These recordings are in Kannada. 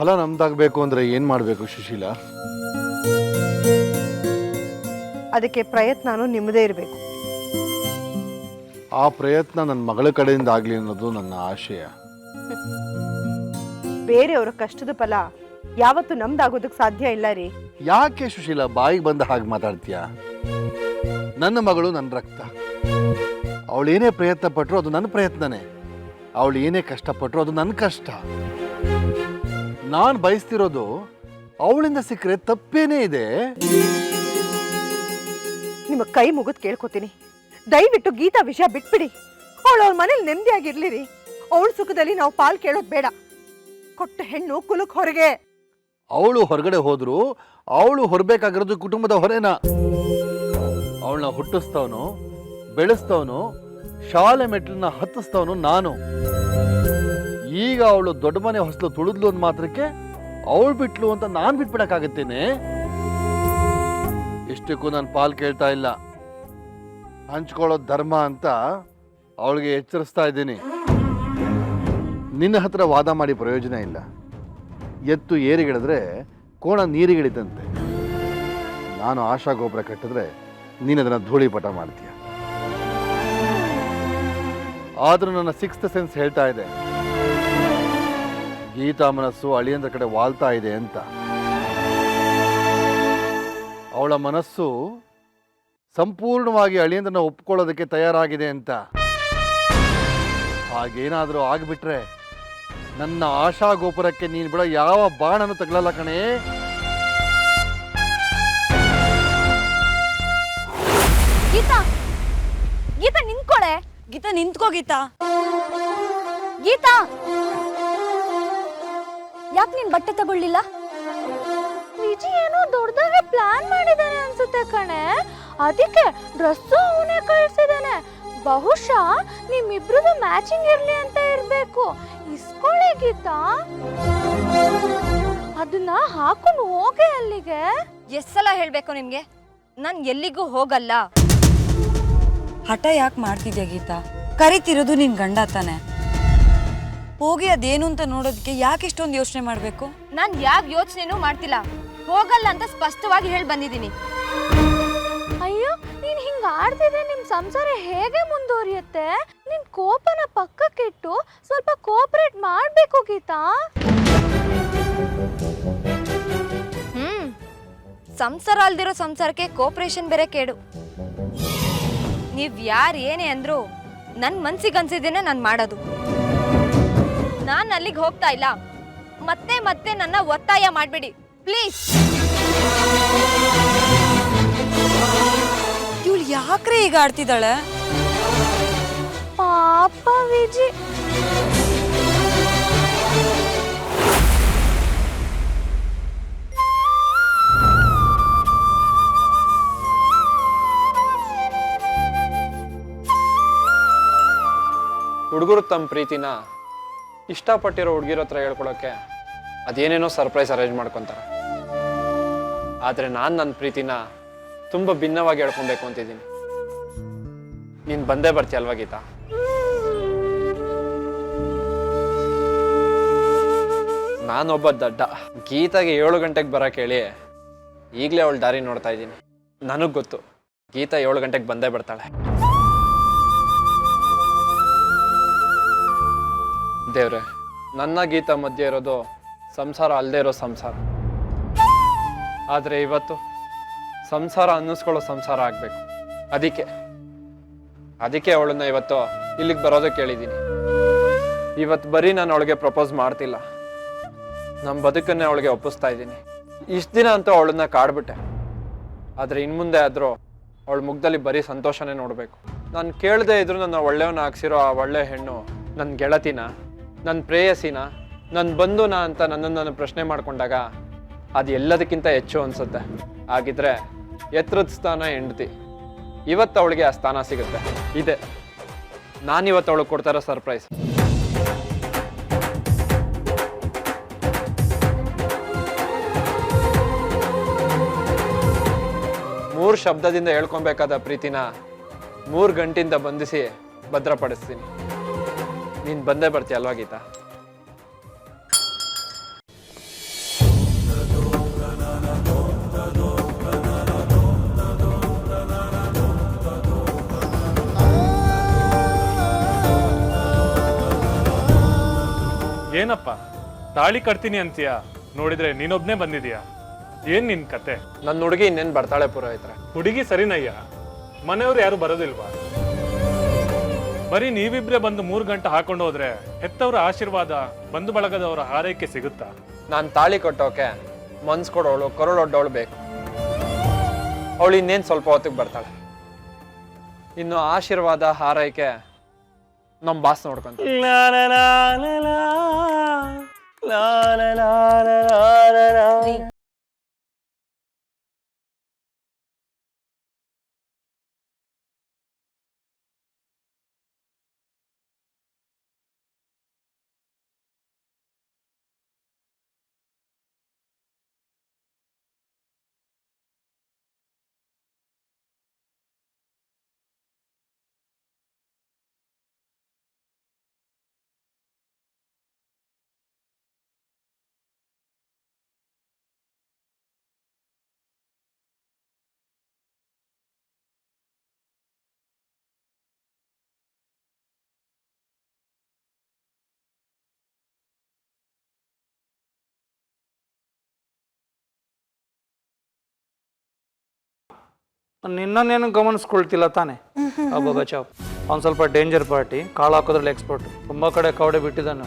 ಫಲ ನಮ್ದಾಗಬೇಕು ಅಂದರೆ ಏನು ಮಾಡಬೇಕು ಸುಶೀಲ? ಅದಕ್ಕೆ ಪ್ರಯತ್ನನೂ ನಿಮ್ಮದೇ ಇರಬೇಕು. ಆ ಪ್ರಯತ್ನ ನನ್ನ ಮಗಳ ಕಡೆಯಿಂದ ಆಗಲಿ ಅನ್ನೋದು ನನ್ನ ಆಶಯ. ಬೇರೆಯವರ ಕಷ್ಟದ ಫಲ ಯಾವತ್ತೂ ನಮ್ದಾಗೋದಕ್ಕೆ ಸಾಧ್ಯ ಇಲ್ಲ ರೀ. ಯಾಕೆ ಸುಶೀಲ ಬಾಯಿಗೆ ಬಂದ ಹಾಗೆ ಮಾತಾಡ್ತೀಯ? ನನ್ನ ಮಗಳು ನನ್ನ ರಕ್ತ. ಅವಳು ಏನೇ ಪ್ರಯತ್ನ ಪಟ್ಟರು ಅದು ನನ್ನ ಪ್ರಯತ್ನನೇ. ಅವಳು ಏನೇ ಕಷ್ಟಪಟ್ಟರು ಅದು ನನ್ನ ಕಷ್ಟ. ನಾನು ಬಯಸ್ತಿರೋದು ಅವಳಿಂದ ಸಿಕ್ಕರೆ ತಪ್ಪೇನೇ ಇದೆ. ನಿಮ್ಮ ಕೈ ಮುಗಿದು ಕೇಳ್ಕೊತೀನಿ, ದಯವಿಟ್ಟು ಗೀತಾ ವಿಷಯ ಬಿಟ್ಬಿಡಿ. ಅವಳು ಅವ್ರ ಮನೇಲಿ ನೆಮ್ಮದಿಯಾಗಿರ್ಲಿರಿ. ಅವಳ ಸುಖದಲ್ಲಿ ನಾವು ಪಾಲ್ ಕೇಳೋದು ಬೇಡ. ಕೊಟ್ಟ ಹೆಣ್ಣು ಕುಲಕ್ ಹೊರಗೆ. ಅವಳು ಹೊರಗಡೆ ಹೋದ್ರು ಅವಳು ಹೊರಬೇಕಾಗಿರೋದು ಕುಟುಂಬದ ಹೊರೆನ. ಅವಳನ್ನ ಹುಟ್ಟಿಸ್ತವನು, ಬೆಳೆಸ್ತವನು, ಶಾಲೆ ಮೆಟ್ಲನ್ನ ಹತ್ತಿಸ್ತವನು ನಾನು. ಈಗ ಅವಳು ದೊಡ್ಡ ಮನೆ ಹೊಸಲು ತುಳಿದ್ಲು ಅಂದ ಮಾತ್ರಕ್ಕೆ ಅವಳು ಬಿಟ್ಲು ಅಂತ ನಾನು ಬಿಟ್ಬಿಡಕ್ಕಾಗತ್ತೇನೆ? ಇಷ್ಟಕ್ಕೂ ನಾನು ಪಾಲ್ ಕೇಳ್ತಾ ಇಲ್ಲ. ಹಂಚ್ಕೊಳ್ಳೋದು ಧರ್ಮ ಅಂತ ಅವಳಿಗೆ ಎಚ್ಚರಿಸ್ತಾ ಇದ್ದೀನಿ. ನಿನ್ನ ಹತ್ರ ವಾದ ಮಾಡಿ ಪ್ರಯೋಜನ ಇಲ್ಲ. ಎತ್ತು ಏರಿಗಿಳಿದ್ರೆ ಕೋಣ ನೀರಿಗಿಳಿದಂತೆ. ನಾನು ಆಶಾ ಗೋಪುರ ಕಟ್ಟಿದ್ರೆ ನೀನು ಅದನ್ನು ಧೂಳಿಪಟ ಮಾಡ್ತೀಯ. ಆದರೂ ನನ್ನ ಸಿಕ್ಸ್ತ್ ಸೆನ್ಸ್ ಹೇಳ್ತಾ ಇದೆ, ಗೀತಾ ಮನಸ್ಸು ಅಳಿಯಂದ್ರ ಕಡೆ ವಾಲ್ತಾ ಇದೆ ಅಂತ. ಅವಳ ಮನಸ್ಸು ಸಂಪೂರ್ಣವಾಗಿ ಅಳಿಯಂದ್ರನ್ನ ಒಪ್ಕೊಳ್ಳೋದಕ್ಕೆ ತಯಾರಾಗಿದೆ ಅಂತ. ಹಾಗೇನಾದರೂ ಆಗಿಬಿಟ್ರೆ ನನ್ನ ಆಶಾ ಗೋಪುರಕ್ಕೆ ನೀನು ಬಿಡೋ ಯಾವ ಬಾಣನು ತಗಲಲ್ಲ ಕಣೇ. ಗೀತಾ, ಗೀತಾ ನಿಂತ್ಕೊಳೆ. ಗೀತಾ ನಿಂತ್ಕೋ. ಗೀತಾ, ಗೀತಾ ಯಾಕೆ ನೀನ್ ಬಟ್ಟೆ ತಗೊಳ್ಳಿಲ್ಲ? ವಿಜಿ ಏನೋ ದೊಡ್ಡದಾಗಿ ಪ್ಲಾನ್ ಮಾಡಿದಾನೆ ಅನ್ಸುತ್ತೆ ಕಣೆ. ಅದಕ್ಕೆ ಡ್ರೆಸ್ಸು ಅವನೇ ಕಳ್ಸಿದಾನೆ. ಬಹುಶಃ ನಿಮ್ಮಿಬ್ರದ್ದು ಮ್ಯಾಚಿಂಗ್ ಇರ್ಲಿ ಅಂತ ಇರ್ಬೇಕು. ಇಸ್ಕೊಳ್ಳಿ ಗೀತಾ, ಅದನ್ನ ಹಾಕೊಂಡು ಹೋಗೆ ಅಲ್ಲಿಗೆ. ಎಷ್ಟ್ ಸಲ ಹೇಳ್ಬೇಕು ನಿಮ್ಗೆ, ನಾನ್ ಎಲ್ಲಿಗೂ ಹೋಗಲ್ಲ. ಹಠ ಯಾಕೆ ಮಾಡ್ತಿದ್ಯಾ ಗೀತಾ? ಕರಿತಿರೋದು ನಿನ್ ಗಂಡ ತಾನೆ. ಹೋಗಿ ಅದೇನು ಅಂತ ನೋಡೋದಕ್ಕೆ ಯಾಕೆ ಇಷ್ಟೊಂದು ಯೋಚನೆ ಮಾಡ್ಬೇಕು? ನಾನ್ ಯಾವ ಯೋಚನೆನೂ ಮಾಡ್ತಿಲ್ಲ. ಹೋಗಲ್ಲ ಅಂತ ಸ್ಪಷ್ಟವಾಗಿ ಹೇಳಿ ಬಂದಿದ್ದೀನಿ. ಅಯ್ಯೋ, ನೀನ್ ಹಿಂಗ ಆಡ್ತಿದ್ರೆ ನಿಮ್ ಸಂಸಾರ ಹೇಗೆ ಮುಂದುವರಿಯುತ್ತೆ? ನಿನ್ ಕೋಪನ ಪಕ್ಕಕ್ಕಿಟ್ಟು ಸ್ವಲ್ಪ ಕೋಪರೇಟ್ ಮಾಡ್ಬೇಕು ಗೀತಾ. ಸಂಸಾರ ಅಲ್ದಿರೋ ಸಂಸಾರಕ್ಕೆ ಕೋಪರೇಷನ್ ಬೇರೆ ಕೇಡು. ನೀವ್ ಯಾರು ಏನೇ ಅಂದ್ರು ನನ್ ಮನ್ಸಿಗೆ ಅನ್ಸಿದ್ದೇನೆ ನಾನ್ ಮಾಡೋದು. ನಾನ್ ಅಲ್ಲಿಗೆ ಹೋಗ್ತಾ ಇಲ್ಲ. ಮತ್ತೆ ಮತ್ತೆ ನನ್ನ ಒತ್ತಾಯ ಮಾಡ್ಬೇಡಿ ಪ್ಲೀಸ್. ಇವಳು ಯಾಕ್ರೆ ಈಗ ಆಡ್ತಿದ್ದಾಳೆ? ಪಾಪ ವಿಜಿ. ಹುಡುಗರು ತಮ್ಮ ಪ್ರೀತಿನ ಇಷ್ಟಪಟ್ಟಿರೋ ಹುಡುಗಿರೋ ಹತ್ರ ಹೇಳ್ಕೊಳಕ್ಕೆ ಅದೇನೇನೋ ಸರ್ಪ್ರೈಸ್ ಅರೇಂಜ್ ಮಾಡ್ಕೊತಾರೆ. ಆದರೆ ನಾನು ನನ್ನ ಪ್ರೀತಿನ ತುಂಬ ಭಿನ್ನವಾಗಿ ಹೇಳ್ಕೊಬೇಕು ಅಂತಿದ್ದೀನಿ. ನೀನು ಬಂದೇ ಬರ್ತೀಯ ಅಲ್ವಾ ಗೀತಾ? ನಾನೊಬ್ಬ ದಡ್ಡ. ಗೀತಾಗೆ 7 ಗಂಟೆಗೆ ಬರೋಕೆ ಹೇಳಿ ಈಗಲೇ ಅವಳು ದಾರಿ ನೋಡ್ತಾ ಇದ್ದೀನಿ. ನನಗೆ ಗೊತ್ತು ಗೀತಾ 7 ಗಂಟೆಗೆ ಬಂದೇ ಬರ್ತಾಳೆ. ದೇವ್ರೆ, ನನ್ನ ಗೀತಾ ಮಧ್ಯೆ ಇರೋದು ಸಂಸಾರ ಅಲ್ಲದೆ ಇರೋ ಸಂಸಾರ. ಆದರೆ ಇವತ್ತು ಸಂಸಾರ ಅನ್ನಿಸ್ಕೊಳ್ಳೋ ಸಂಸಾರ ಆಗಬೇಕು. ಅದಕ್ಕೆ ಅವಳನ್ನ ಇವತ್ತು ಇಲ್ಲಿಗೆ ಬರೋದಕ್ಕೆ ಕೇಳಿದ್ದೀನಿ. ಇವತ್ತು ಬರೀ ನಾನು ಅವಳಿಗೆ ಪ್ರಪೋಸ್ ಮಾಡ್ತಿಲ್ಲ, ನಮ್ಮ ಬದುಕನ್ನೇ ಅವಳಿಗೆ ಒಪ್ಪಿಸ್ತಾ ಇದ್ದೀನಿ. ಇಷ್ಟು ದಿನ ಅಂತೂ ಅವಳನ್ನ ಕಾಡ್ಬಿಟ್ಟೆ. ಆದರೆ ಇನ್ಮುಂದೆ ಆದರೂ ಅವಳ ಮುಖದಲ್ಲಿ ಬರೀ ಸಂತೋಷನೇ ನೋಡಬೇಕು. ನಾನು ಕೇಳದೆ ಇದ್ರು ನನ್ನ ಒಳ್ಳೆಯವನ್ನ ಹಾಕ್ಸಿರೋ ಆ ಒಳ್ಳೆ ಹೆಣ್ಣು ನನ್ನ ಗೆಳತಿನ, ನನ್ನ ಪ್ರೇಯಸಿನ, ನನ್ನ ಬಂಧುನ ಅಂತ ನನ್ನನ್ನು ಪ್ರಶ್ನೆ ಮಾಡಿಕೊಂಡಾಗ ಅದು ಎಲ್ಲದಕ್ಕಿಂತ ಹೆಚ್ಚು ಅನಿಸುತ್ತೆ. ಹಾಗಿದ್ರೆ ಎತ್ತರದ ಸ್ಥಾನ ಹೆಂಡತಿ. ಇವತ್ತು ಅವಳಿಗೆ ಆ ಸ್ಥಾನ ಸಿಗುತ್ತೆ. ಇದೆ ನಾನಿವತ್ತು ಅವಳಿಗೆ ಕೊಡ್ತಾರೋ ಸರ್ಪ್ರೈಸ್. ಮೂರು ಶಬ್ದದಿಂದ ಹೇಳ್ಕೊಬೇಕಾದ ಪ್ರೀತಿನ 3 ಗಂಟೆಯಿಂದ ಬಂಧಿಸಿ ಭದ್ರಪಡಿಸ್ತೀನಿ. ನೀನು ಬಂದೇ ಬರ್ತೀಯ ಅಲ್ವಾ ಗೀತಾ? ಏನಪ್ಪ ತಾಳಿ ಕಟ್ತೀನಿ ಅಂತೀಯ, ನೋಡಿದ್ರೆ ನೀನೊಬ್ನೇ ಬಂದಿದೀಯ. ಏನ್ ನಿನ್ ಕತೆ? ನನ್ನ ಹುಡುಗಿ ಇನ್ನೇನು ಬರ್ತಾಳೆ ಪುರೋಹಿತ್ರೆ. ಹುಡುಗಿ ಸರಿನಯ್ಯ, ಮನೆಯವ್ರು ಯಾರು ಬರೋದಿಲ್ವಾ? ಬರೀ ನೀವಿಬ್ರೆ ಬಂದು 3 ಗಂಟೆ ಹಾಕೊಂಡು ಹೋದ್ರೆ ಹೆತ್ತವರ ಆಶೀರ್ವಾದ, ಬಂಧು ಬಳಗದವರ ಹಾರೈಕೆ ಸಿಗುತ್ತಾ? ನಾನು ತಾಳಿ ಕಟ್ಟೋಕೆ ಮನ್ಸ್ ಕೊಡೋಳು ಕರುಳೊಡ್ಡವಳು ಬೇಕು. ಅವಳು ಇನ್ನೇನು ಸ್ವಲ್ಪ ಹೊತ್ತಿಗೆ ಬರ್ತಾಳೆ. ಇನ್ನು ಆಶೀರ್ವಾದ ಹಾರೈಕೆ ನಮ್ಮ ಬಾಸ್ ನೋಡ್ಕೊಂತ. ನಿನ್ನನ್ನೇನು ಗಮನಿಸ್ಕೊಳ್ತಿಲ್ಲ ತಾನೆ? ಅಬ್ಬ ಬಚಾವ್, ಅವ್ನು ಸ್ವಲ್ಪ ಡೇಂಜರ್ ಪಾರ್ಟಿ, ಕಾಳು ಹಾಕೋದ್ರಲ್ಲಿ ಎಕ್ಸ್ಪರ್ಟ್. ತುಂಬ ಕಡೆ ಕವಡೆ ಬಿಟ್ಟಿದ್ದಾನೆ.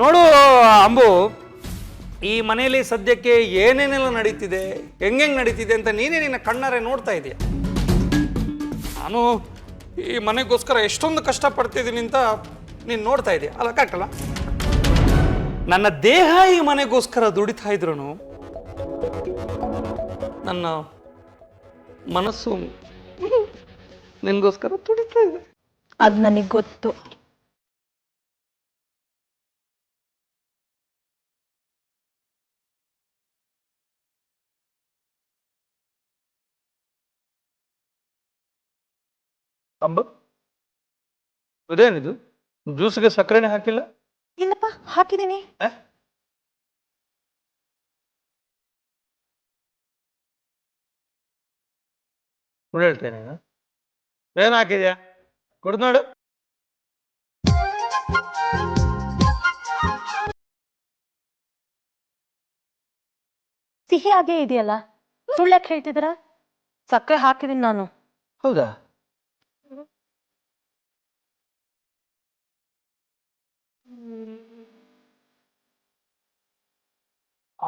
ನೋಡು ಅಂಬು, ಈ ಮನೆಯಲ್ಲಿ ಸದ್ಯಕ್ಕೆ ಏನೇನೆಲ್ಲ ನಡೀತಿದೆ, ಹೆಂಗೆ ನಡೀತಿದೆ ಅಂತ ನೀನೇ ನಿನ್ನ ಕಣ್ಣಾರೆ ನೋಡ್ತಾ ಇದೀಯ. ನಾನು ಈ ಮನೆಗೋಸ್ಕರ ಎಷ್ಟೊಂದು ಕಷ್ಟಪಡ್ತಿದ್ದೀನಿ ಅಂತ ನೀನು ನೋಡ್ತಾ ಇದೀಯ ಅಲ್ಲ? ಕರೆಕ್ಟ್ ಅಲ್ಲ? ನನ್ನ ದೇಹ ಈ ಮನೆಗೋಸ್ಕರ ದುಡಿತಾ ಇದ್ರು ನನ್ನ ಮನಸ್ಸು ನಿನ್ಗೋಸ್ಕರ ತುಡಿತಾ ಇದೆ. ಅದು ನನಗೆ ಗೊತ್ತು. ಅಂಬ, ಇದೇನಿದು? ಜ್ಯೂಸ್ಗೆ ಸಕ್ಕರೆನೇ ಹಾಕಿಲ್ಲ? ಇಲ್ಲಪ್ಪ, ಹಾಕಿದ್ದೀನಿ. ಸುಳ್ಳು ಹೇಳ್ತೇನೆ. ಏನು ಹಾಕಿದ್ಯಾ? ಕೊಡ್ದು ನೋಡು. ಸಿಹಿ ಆಗೇ ಇದೆಯಲ್ಲ, ಸುಳ್ಳಕ್ಕೆ ಹೇಳ್ತಿದ್ದೀರಾ? ಸಕ್ಕರೆ ಹಾಕಿದೀನಿ ನಾನು. ಹೌದಾ?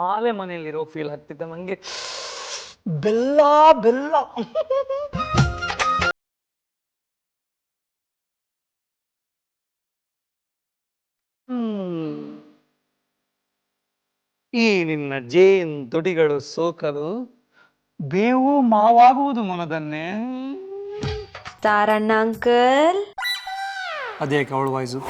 ಆಲೆ ಮನೆಯಲ್ಲಿರೋ ಫೀಲ್ ಆಗ್ತಿದ್ದ ನಂಗೆ. ಬೆಲ್ಲ ಬೆಲ್ಲ. ಈ ನಿನ್ನ ಜೇನ್ ತುಟಿಗಳು ಸೋಕಲು ಬೇವು ಮಾವಾಗುವುದು ಮನದನ್ನೇ. ತಾರಣ್ಣ ಅಂಕಲ್, ಅದೇಕೆ ಅವಳು ವಾಯ್ಸು?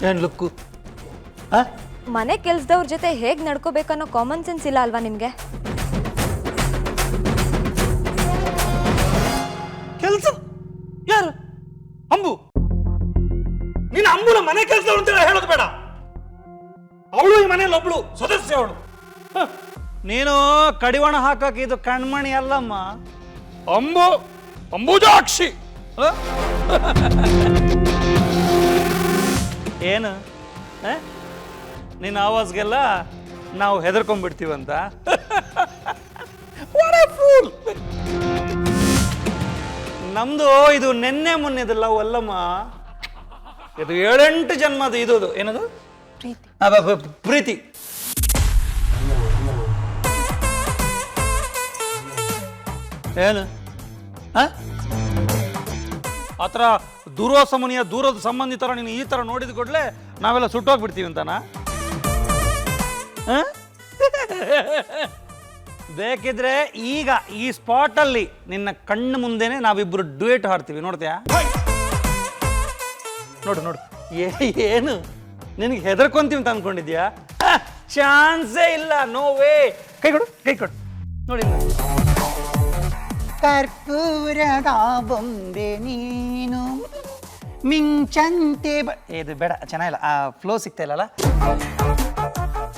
ಏನ್ ಲುಕ್ಕು? ಮನೆ ಕೆಲ್ಸದವ್ರ ಜೊತೆ ಹೇಗ್ ನಡ್ಕೋಬೇಕನ್ನೋ ಕಾಮನ್ ಸೆನ್ಸ್ ಇಲ್ಲ ಅಲ್ವಾ ನಿಮ್ಗೆ? ಕೆಲಸ ಯಾರು? ಅಂಬು. ನೀನು ಅಂಬುನ ಮನೆ ಕೆಲಸದವಳು ಅಂತ ಹೇಳೋದು ಬೇಡ. ಅವಳು ಈ ಮನೆಯಲ್ಲಿ ಒಬ್ಳು ಸದಸ್ಯ. ಅವಳು ನೀನು ಕಡಿವಾಣ ಹಾಕಕ್ಕೆ ಇದು ಕಣ್ಮಣಿ ಅಲ್ಲಮ್ಮ. ಅಂಬು ಅಂಬುಜಾಕ್ಷಿ. ಏನು ನಿನ್ನ ಆವಾಜ್ಗೆಲ್ಲ ನಾವು ಹೆದರ್ಕೊಂಡ್ಬಿಡ್ತೀವಂತ? ನಮ್ದು ಇದು ನೆನ್ನೆ ಮೊನ್ನೆದಲ್ಲ ಅಲ್ಲಮ್ಮ, ಇದು 7-8 ಜನ್ಮದ ಇದು. ಏನದು? ಪ್ರೀತಿ. ಏನು ಆತರ ದೂರೋಸಮನಿಯ ದೂರದ ಸಂಬಂಧಿತರ ನೀನು ಈ ತರ ನೋಡಿದ ಕೂಡಲೇ ನಾವೆಲ್ಲ ಸುಟ್ಟೋಗ್ಬಿಡ್ತೀವಿ ಅಂತಾನ? ಬೇಕಿದ್ರೆ ಈಗ ಈ ಸ್ಪಾಟ್ ಅಲ್ಲಿ ನಿನ್ನ ಕಣ್ಣು ಮುಂದೆನೆ ನಾವಿಬ್ರು ಡ್ಯೂಯೇಟ್ ಹಾಡ್ತೀವಿ, ನೋಡ್ತೀಯಾ? ನೋಡು ನೋಡು. ಏನು ನಿನಗೆ ಹೆದರ್ಕೊಂತೀವಿ ಅಂತ ಅನ್ಕೊಂಡಿದ್ಯಾ? ಚಾನ್ಸೇ ಇಲ್ಲ. No way. ಕೈ ಕೊಡು ಕೈ ಕೊಡು ನೋಡಿ ಕರ್ಪೂರದ ಬೊಂಬೆ ನೀನು ಮಿಂಚಂತೆ ಇದು ಬೇಡ ಚೆನ್ನಾಗಿಲ್ಲ ಆ ಫ್ಲೋ ಸಿಗ್ತಾ ಇಲ್ಲಲ್ಲ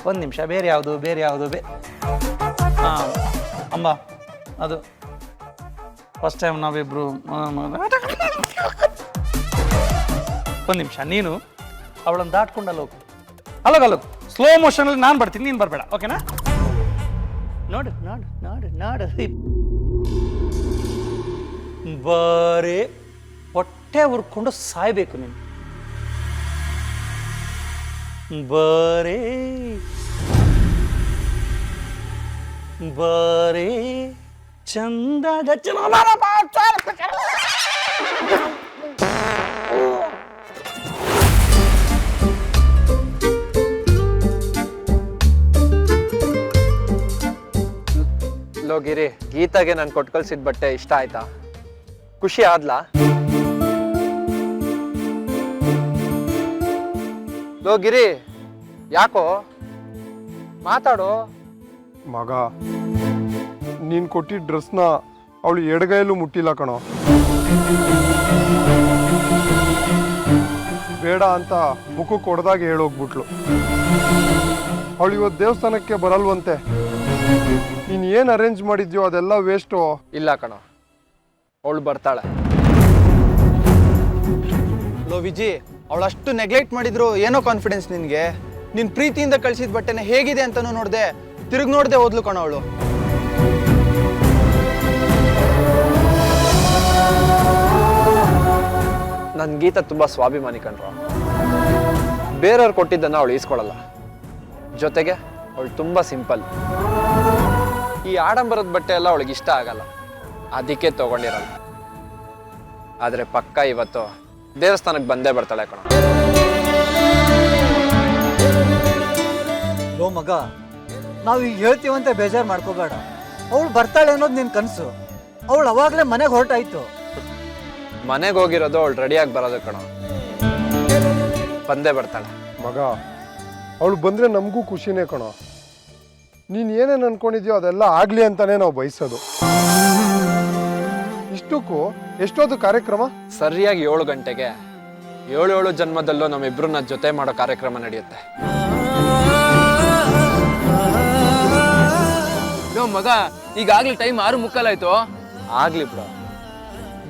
ಒಂದು ನಿಮಿಷ ಬೇರೆ ಯಾವುದು ಹಾಂ ಅಂಬ ಅದು ಫಸ್ಟ್ ಟೈಮ್ ನಾವಿಬ್ರು ಒಂದು ನಿಮಿಷ ನೀನು ಅವಳನ್ನು ದಾಟ್ಕೊಂಡು ಅಲ್ಲೋಗು ಸ್ಲೋ ಮೋಷನಲ್ಲಿ ನಾನು ಬರ್ತೀನಿ ನೀನು ಬರಬೇಡ ಓಕೆನಾ ನೋಡು ನೋಡು ನೋಡು ನೋಡು ಬರೇ ಹೊಟ್ಟೆ ಹುರ್ಕೊಂಡು ಸಾಯ್ಬೇಕು ನೀನು ಬರೇ ಬರೇ ಚಂದದ ಲೋಗಿರಿ ಗೀತಾಗೆ ನಾನು ಕೊಟ್ಟು ಕಳ್ಸಿದ ಬಟ್ಟೆ ಇಷ್ಟ ಆಯ್ತಾ ಖುಷಿ ಆದ್ಲಾ ಲೋಗಿರಿ ಯಾಕೋ ಮಾತಾಡೋ ಮಗ ನೀನು ಕೊಟ್ಟಿದ್ದ ಡ್ರೆಸ್ನ ಅವಳು ಎಡಗೈಯಲ್ಲೂ ಮುಟ್ಟಿಲ್ಲ ಕಣೋ ಬೇಡ ಅಂತ ಮುಖಕ್ಕೆ ಹೊಡೆದಾಗ ಹೇಳೋಗ್ಬಿಟ್ಲು ಅವಳು ಇವತ್ತು ದೇವಸ್ಥಾನಕ್ಕೆ ಬರಲ್ವಂತೆ ನೀನು ಏನು ಅರೇಂಜ್ ಮಾಡಿದ್ಯೋ ಅದೆಲ್ಲ ವೇಸ್ಟು ಇಲ್ಲ ಕಣೋ ಅವಳು ಬರ್ತಾಳೆ ಲೋ ವಿಜಿ ಅವಳು ಅಷ್ಟು ನೆಗ್ಲೆಕ್ಟ್ ಮಾಡಿದ್ರು ಏನೋ ಕಾನ್ಫಿಡೆನ್ಸ್ ನಿನಗೆ ನಿನ್ನ ಪ್ರೀತಿಯಿಂದ ಕಳಿಸಿದ ಬಟ್ಟೆನ ಹೇಗಿದೆ ಅಂತನೂ ನೋಡಿದೆ ತಿರುಗಿ ನೋಡದೆ ಹೋದ್ಲು ಕಣ ಅವಳು ನನ್ನ ಗೀತ ತುಂಬ ಸ್ವಾಭಿಮಾನಿ ಕಣ್ರು ಬೇರೆಯವ್ರು ಕೊಟ್ಟಿದ್ದನ್ನು ಅವಳು ಈಸ್ಕೊಳ್ಳಲ್ಲ ಜೊತೆಗೆ ಅವಳು ತುಂಬ ಸಿಂಪಲ್ ಈ ಆಡಂಬರದ ಬಟ್ಟೆ ಎಲ್ಲ ಅವಳಿಗೆ ಇಷ್ಟ ಆಗಲ್ಲ ಅದಕ್ಕೆ ತಗೊಂಡಿರಲ್ಲ ಆದರೆ ಪಕ್ಕ ಇವತ್ತು ದೇವಸ್ಥಾನಕ್ಕೆ ಬಂದೇ ಬರ್ತಾಳೆ ಕಣ ಲೋ ಮಗ ನಾವು ಈಗ ಹೇಳ್ತೀವಂತ ಬೇಜಾರು ಮಾಡ್ಕೋಬೇಡ ಅವಳು ಬರ್ತಾಳೆ ಅನ್ನೋದು ನಿನ್ನ ಕನಸು ಅವಳು ಅವಾಗಲೇ ಮನೆಗೆ ಹೊರಟಾಯ್ತು ಮನೆಗೆ ಹೋಗಿರೋದು ಅವಳು ರೆಡಿಯಾಗಿ ಬರೋದು ಕಣ ಬಂದೇ ಬರ್ತಾಳೆ ಮಗ ಅವಳು ಬಂದರೆ ನಮಗೂ ಖುಷಿನೇ ಕಣೋ ನೀನು ಏನೇನು ಅನ್ಕೊಂಡಿದ್ಯೋ ಅದೆಲ್ಲ ಆಗಲಿ ಅಂತಾನೆ ನಾವು ಬಯಸೋದು ಇಷ್ಟಕ್ಕೂ ಎಷ್ಟೊತ್ತು ಕಾರ್ಯಕ್ರಮ ಸರಿಯಾಗಿ 7 ಗಂಟೆಗೆ 7 ಜನ್ಮದಲ್ಲೂ ನಮ್ಮಿಬ್ರನ್ನ ಜೊತೆ ಮಾಡೋ ಕಾರ್ಯಕ್ರಮ ನಡೆಯುತ್ತೆ ಮಗ ಈಗಾಗ್ಲೇ ಟೈಮ್ 6:45 ಆಗ್ಲಿ ಬ್ರೋ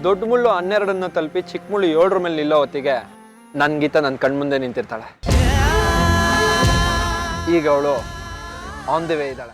ದೊಡ್ಡ ಮುಳ್ಳು 12 ತಲುಪಿ ಚಿಕ್ಕ ಮುಳ್ಳು 7 ಮೇಲೆ ನಿಲ್ಲೋ ಹೊತ್ತಿಗೆ ನನ್ನ ಗೀತ ನನ್ನ ಕಣ್ಮುಂದೆ ನಿಂತಿರ್ತಾಳೆ ಈಗ ಅವಳು ಆನ್ ದಿ ವೇ ಇದ್ದಾಳೆ